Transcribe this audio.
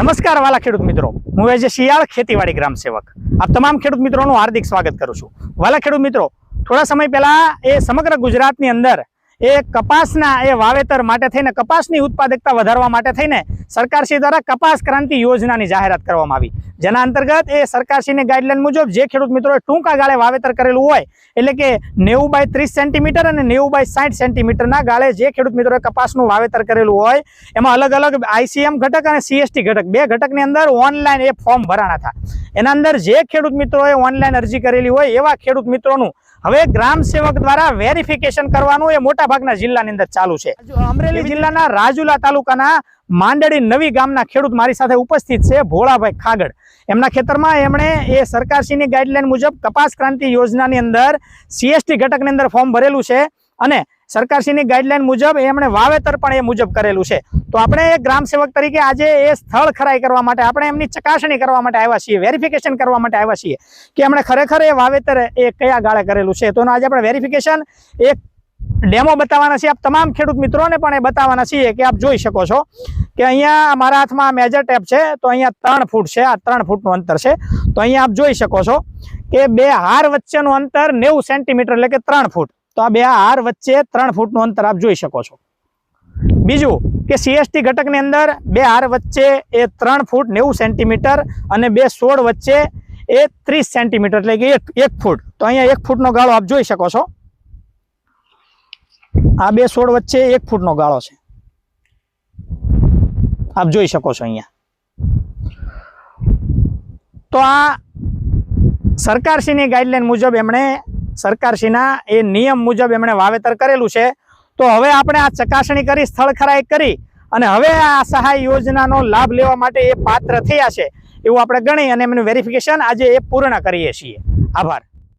નમસ્કાર વાલા ખેડૂત મિત્રો, હું એજ શિયાળ ખેતીવાડી ગ્રામ સેવક આપ તમામ ખેડૂત મિત્રોનું હાર્દિક સ્વાગત કરું છું। વાલા ખેડૂત મિત્રો, થોડા સમય પહેલા સમગ્ર ગુજરાતની અંદર કપાસના વાવેતર માટે થઈને કપાસની ઉત્પાદકતા વધારવા માટે થઈને સરકારશ્રી દ્વારા કપાસ ક્રાંતિ યોજનાની જાહેરાત કરવામાં આવી, જેના અંતર્ગત સરકારશ્રીની ગાઈડલાઈન મુજબ જે ખેડૂત મિત્રોએ ટૂંકા ગાળે વાવેતર કરેલું હોય એટલે કે 90 બાય 30 સેન્ટીમીટર અને 90 બાય 60 સેન્ટીમીટરના ગાળે જે ખેડૂત મિત્રોએ કપાસનું વાવેતર કરેલું હોય એમાં અલગ અલગ ICM ઘટક અને CST ઘટક બે ઘટકની અંદર ઓનલાઈન ફોર્મ ભરાણા હતા। એના અંદર જે ખેડૂત મિત્રોએ ઓનલાઈન અરજી કરેલી હોય એવા ખેડૂત મિત્રોનું હવે ગ્રામ સેવક દ્વારા વેરિફિકેશન કરવાનું મોટા ભાગના જિલ્લાની અંદર ચાલુ છે। અમરેલી જિલ્લાના રાજુલા તાલુકાના માંડળી નવી ગામના ખેડૂત મારી સાથે ઉપસ્થિત છે, ભોળાભાઈ ખાગડ। એમના ખેતરમાં એમણે સરકારશ્રીની ગાઈડલાઈન મુજબ કપાસ ક્રાંતિ યોજનાની અંદર CST ઘટકની અંદર ફોર્મ ભરેલું છે અને સરકારશ્રીની ગાઈડલાઈન મુજબ એમણે વાવેતર પણ એ મુજબ કરેલું છે। તો આપણે ગ્રામ સેવક તરીકે આજે સ્થળ ખરાઈ કરવા માટે આપણે એમની ચકાસણી કરવા માટે આવ્યા છીએ, વેરિફિકેશન કરવા માટે આવ્યા છીએ કે એમણે ખરેખર વાવેતર કયા ગાળે કરેલું છે। તો આજે આપણે વેરિફિકેશન એક ડેમો બતાવવાના છીએ, આપ તમામ ખેડૂત મિત્રોને પણ એ બતાવવાના છીએ કે આપ જોઈ શકો છો કે અહીંયા મારા હાથમાં મેજર ટેપ છે, તો અહીંયા 3 ફૂટ છે, આ 3 ફૂટનું અંતર છે। તો અહીંયા આપ જોઈ શકો છો કે બે હાર વચ્ચેનું અંતર 90 સેન્ટીમીટર એટલે કે 3 ફૂટ। તો આ બે હાર વચ્ચે 3 ફૂટનું અંતર આપ જોઈ શકો છો। બીજું કે CST ઘટકની અંદર બે હાર વચ્ચે 3 ફૂટ 90 સેન્ટીમીટર અને બે છોડ વચ્ચે 30 સેન્ટીમીટર એટલે કે 1 ફૂટ। તો અહીંયા 1 ફૂટનો ગાળો આપ જોઈ શકો છો, આ બે છોડ વચ્ચે 1 ફૂટનો ગાળો છે, આપ જોઈ શકો છો અહીંયા। તો આ સરકારશ્રીની ગાઈડલાઈન મુજબ એમણે સરકારશ્રીના નિયમ મુજબ એમણે વાવેતર કરેલું છે। તો હવે આપણે આ ચકાસણી કરી, સ્થળ ખરાઈ કરી અને હવે આ સહાય યોજનાનો લાભ લેવા માટે પાત્ર થયા છે એવું આપણે ગણી અને એમનું વેરિફિકેશન આજે પૂર્ણ કરીએ છીએ। આભાર।